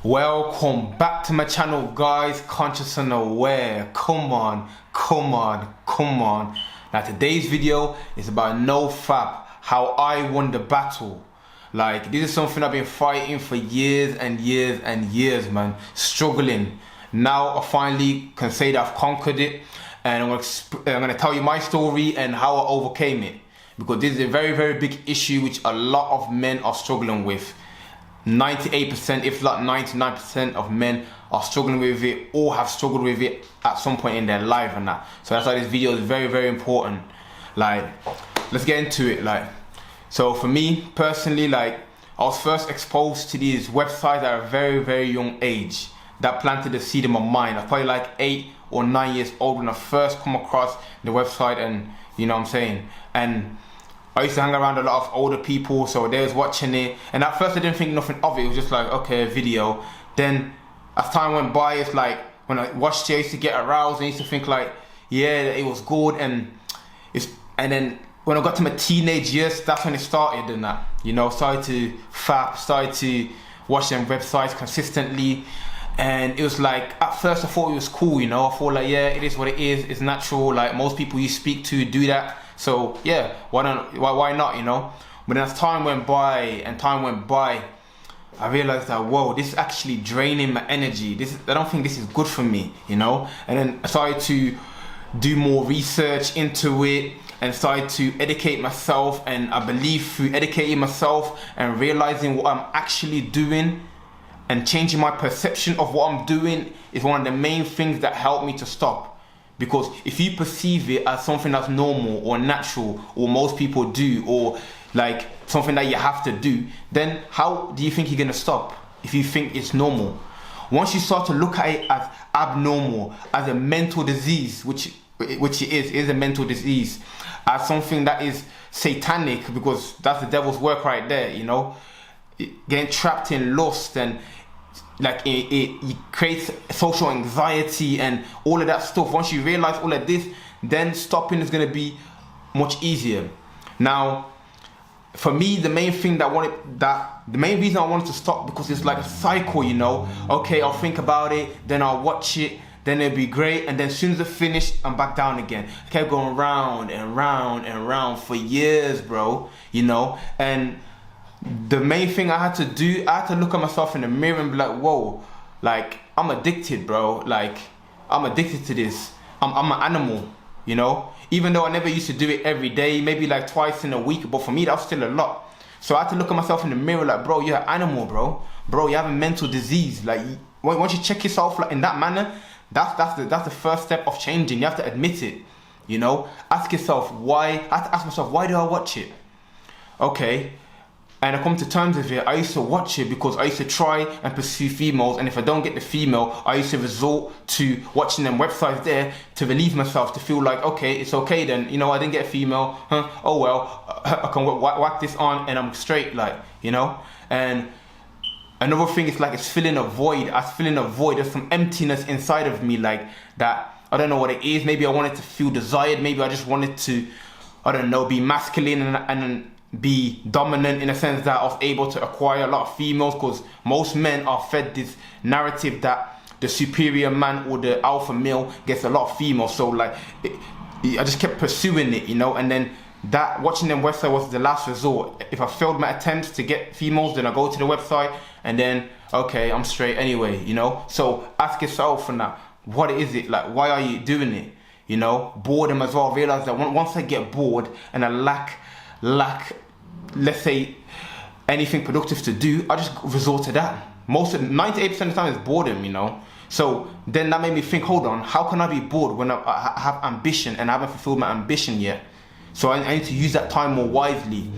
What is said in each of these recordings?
Welcome back to my channel, guys. Conscious and aware. Come on. Now today's video is about NoFap, how I won the battle. Like, this is something I've been fighting for years and years, man. Struggling. Now I finally can say that I've conquered it, and I'm gonna tell you my story and how I overcame it, because this is a very big issue which a lot of men are struggling with. 98%, if not 99% of men are struggling with it or have struggled with it at some point in their life and that. So that's why this video is very important. Like, let's get into it. Like, so for me personally, like, I was first exposed to these websites at a very young age that planted the seed in my mind. I was probably like 8 or 9 years old when I first come across the website, and you know what I'm saying. And I used to hang around a lot of older people, so they was watching it, and at first I didn't think nothing of it. It was just like, okay, a video. Then as time went by, it's like when I watched it, I used to get aroused and I used to think like, yeah, it was good. And then when I got to my teenage years, that's when it started, and that, you know, started to fap, started to watch them websites consistently. And it was like, at first I thought it was cool, you know. I thought like, yeah, it is what it is, it's natural, like most people you speak to do that. So yeah, why not, you know? But then as time went by, I realized that, whoa, this is actually draining my energy. I don't think this is good for me, you know? And then I started to do more research into it and started to educate myself. And I believe through educating myself and realizing what I'm actually doing and changing my perception of what I'm doing is one of the main things that helped me to stop. Because if you perceive it as something that's normal or natural, or most people do, or like something that you have to do, then how do you think you're gonna stop if you think it's normal? Once you start to look at it as abnormal, as a mental disease, which it is a mental disease, as something that is satanic, because that's the devil's work right there, you know, getting trapped in lust, and like it creates social anxiety and all of that stuff. Once you realize all of this, then stopping is going to be much easier. Now for me, the main reason I wanted to stop, because it's like a cycle, you know. Okay, I'll think about it, then I'll watch it, then it'll be great, and then as soon as it's finished, I'm back down again. I kept going round and round for years, bro, you know. And the main thing I had to do, I had to look at myself in the mirror and be like, whoa, like, I'm addicted, bro. Like, I'm addicted to this. I'm an animal, you know? Even though I never used to do it every day, maybe like twice in a week, but for me, that was still a lot. So I had to look at myself in the mirror like, bro, you're an animal, bro. Bro, you have a mental disease. Like, once you check yourself like in that manner, that's the first step of changing. You have to admit it, you know? Ask yourself, why? I have to ask myself, why do I watch it? Okay. And I come to terms with it. I used to watch it because I used to try and pursue females, and if I don't get the female, I used to resort to watching them websites there to relieve myself, to feel like, okay, it's okay then, you know, I didn't get a female, huh? Oh well, I can whack this on and I'm straight, like, you know. And another thing is like, it's filling a void. There's some emptiness inside of me, like that. I don't know what it is. Maybe I wanted to feel desired. Maybe I just wanted to, I don't know, be masculine and be dominant, in a sense that I was able to acquire a lot of females, because most men are fed this narrative that the superior man or the alpha male gets a lot of females. So like, I just kept pursuing it, you know. And then that watching them website was the last resort. If I failed my attempts to get females, then I go to the website and then, okay, I'm straight anyway, you know. So ask yourself for that, what is it? Like, why are you doing it? You know, boredom as well. Realize that once I get bored and I lack, let's say, anything productive to do, I just resort to that. 98% of the time is boredom, you know. So then that made me think, hold on, how can I be bored when I have ambition and I haven't fulfilled my ambition yet? So I need to use that time more wisely.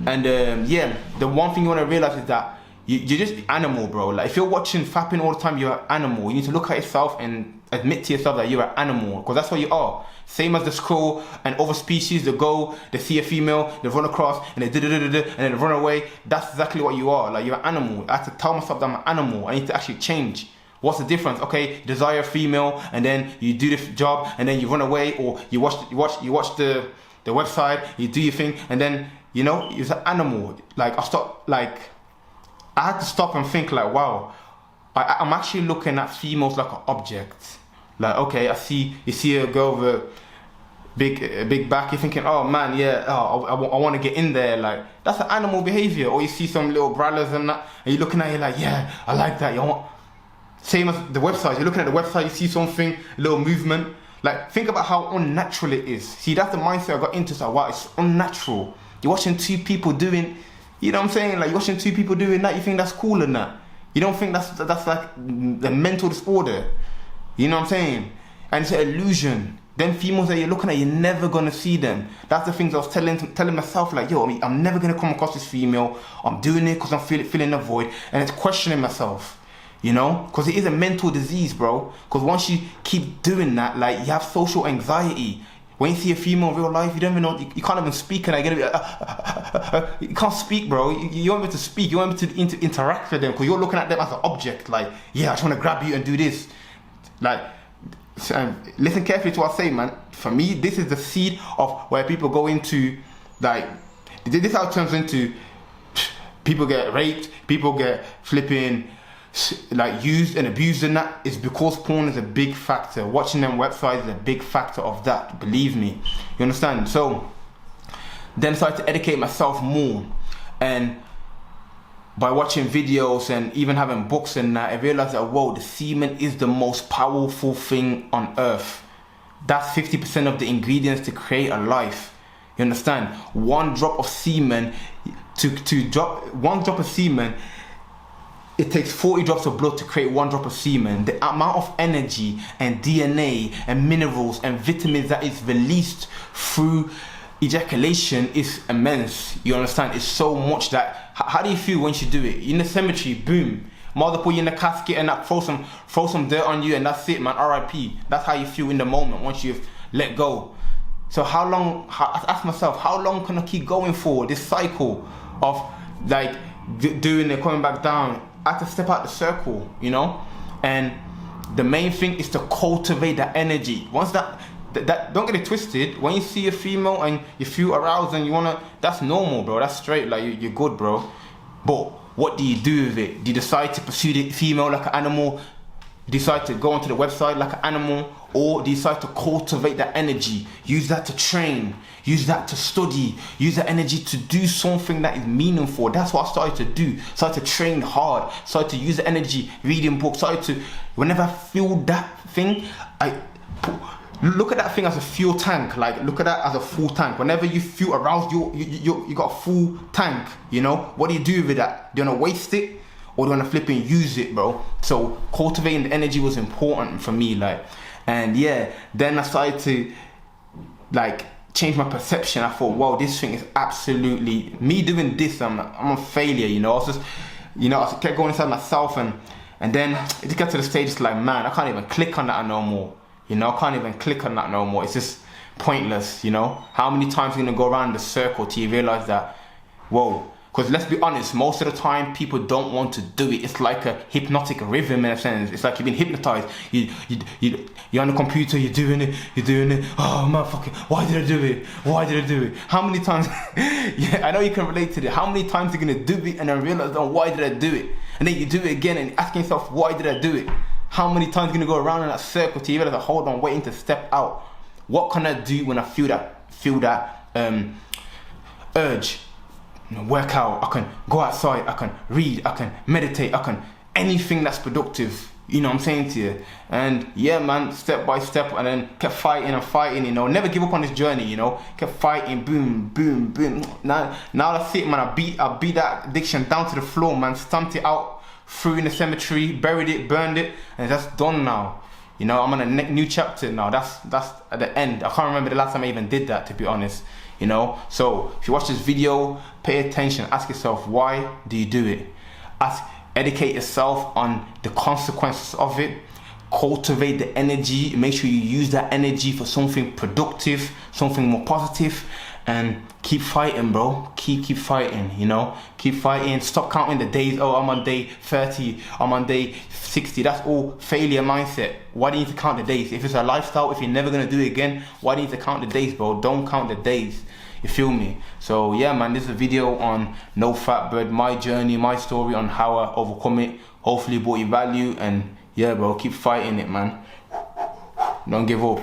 And yeah, the one thing you want to realize is that you're just animal, bro. Like, if you're watching fapping all the time, you're an animal. You need to look at yourself and admit to yourself that you're an animal, because that's what you are. Same as the squirrel and other species that go, they see a female, they run across and they and then they run away. That's exactly what you are. Like, you're an animal. I have to tell myself that I'm an animal. I need to actually change. What's the difference? Okay, you desire a female, and then you do the job, and then you run away, or you watch the website, you do your thing, and then, you know, you're an animal. Like, I had to stop and think like, wow, I'm actually looking at females like an object. Like, okay, you see a girl with a big back, you're thinking, oh man, yeah, I want to get in there. Like, that's an animal behavior. Or you see some little brallas and that, and you're looking at it like, yeah, I like that. Same as the website. You're looking at the website, you see something, a little movement. Like, think about how unnatural it is. See, that's the mindset I got into. So, wow, it's unnatural. You're watching two people doing, you know what I'm saying? Like, you're watching two people doing that, you think that's cool and that. You don't think that's like the mental disorder. You know what I'm saying? And it's an illusion. Them females that you're looking at, you're never gonna see them. That's the things I was telling myself, like, yo, I'm never gonna come across this female. I'm doing it because I'm feeling a void, and it's questioning myself. You know, because it is a mental disease, bro. Because once you keep doing that, like, you have social anxiety. When you see a female in real life, you don't even know, you can't even speak, and I get to be you can't speak, bro. You want me to speak, you want me to interact with them, because you're looking at them as an object. Like, yeah, I just want to grab you and do this. Like, listen carefully to what I say, man. For me, this is the seed of where people go into, like, this is how it turns into, people get raped, people get flipping, like, used and abused, and that is because porn is a big factor. Watching them websites is a big factor of that, believe me. You understand? So then I started to educate myself more, and by watching videos and even having books and that, I realized that, whoa, the semen is the most powerful thing on earth. That's 50% of the ingredients to create a life. You understand? One drop of semen, one drop of semen, it takes 40 drops of blood to create one drop of semen. The amount of energy and DNA and minerals and vitamins that is released through ejaculation is immense. You understand? It's so much that, how do you feel once you do it? In the cemetery, boom, mother put you in the casket and that throw some dirt on you, and that's it, man. RIP. That's how you feel in the moment once you've let go. So I ask myself, how long can I keep going for this cycle of, like, doing it, coming back down? I have to step out the circle, you know? And the main thing is to cultivate that energy. Once that don't get it twisted. When you see a female and you feel aroused and you wanna, that's normal, bro. That's straight, like, you're good, bro. But what do you do with it? Do you decide to pursue the female like an animal? Decide to go onto the website like an animal? Or decide to cultivate that energy? Use that to train. Use that to study. Use that energy to do something that is meaningful. That's what I started to do. Started to train hard. Started to use the energy, reading books. Started to, whenever I feel that thing, look at that thing as a fuel tank. Like, look at that as a full tank. Whenever you feel aroused, you got a full tank, you know? What do you do with that? Do you want to waste it? Or do you want to flip and use it, bro? So cultivating the energy was important for me, like. And yeah, then I started to, like, change my perception. I thought, wow, this thing is absolutely, me doing this, I'm a failure, you know? I was just, you know, I kept going inside myself, and then it just got to the stage, it's like, man, I can't even click on that no more. You know, I can't even click on that no more. It's just pointless, you know? How many times are you gonna go around the circle till you realize that, whoa? Because let's be honest, most of the time people don't want to do it. It's like a hypnotic rhythm in a sense. It's like you've been hypnotized. You're on the computer, you're doing it. Oh, motherfucker, why did I do it? How many times, yeah, I know you can relate to it. How many times are you gonna do it and then realize, oh, why did I do it? And then you do it again and asking yourself, why did I do it? How many times are you gonna go around in that circle till you realize, hold on, waiting to step out? What can I do when I feel that urge? Work out, I can go outside, I can read, I can meditate, I can anything that's productive, you know what I'm saying to you. And yeah, man, step by step, and then kept fighting and fighting, you know, never give up on this journey, you know, kept fighting, boom, boom, boom. Now that's it, man. I beat that addiction down to the floor, man, stamped it out, threw in the cemetery, buried it, burned it, and that's done now. You know, I'm on a new chapter now. That's at the end. I can't remember the last time I even did that, to be honest. You know, so if you watch this video, pay attention, ask yourself, why do you do it? Educate yourself on the consequences of it, cultivate the energy, make sure you use that energy for something productive, something more positive, and keep fighting, bro. Keep fighting, you know, keep fighting. Stop counting the days. Oh, I'm on day 30, I'm on day 60. That's all failure mindset. Why do you need to count the days? If it's a lifestyle, if you're never gonna do it again, why do you need to count the days, bro? Don't count the days. You feel me? So yeah, man, this is a video on no fat bread, my journey, my story on how I overcome it. Hopefully brought you value, and yeah, bro, keep fighting it, man. Don't give up.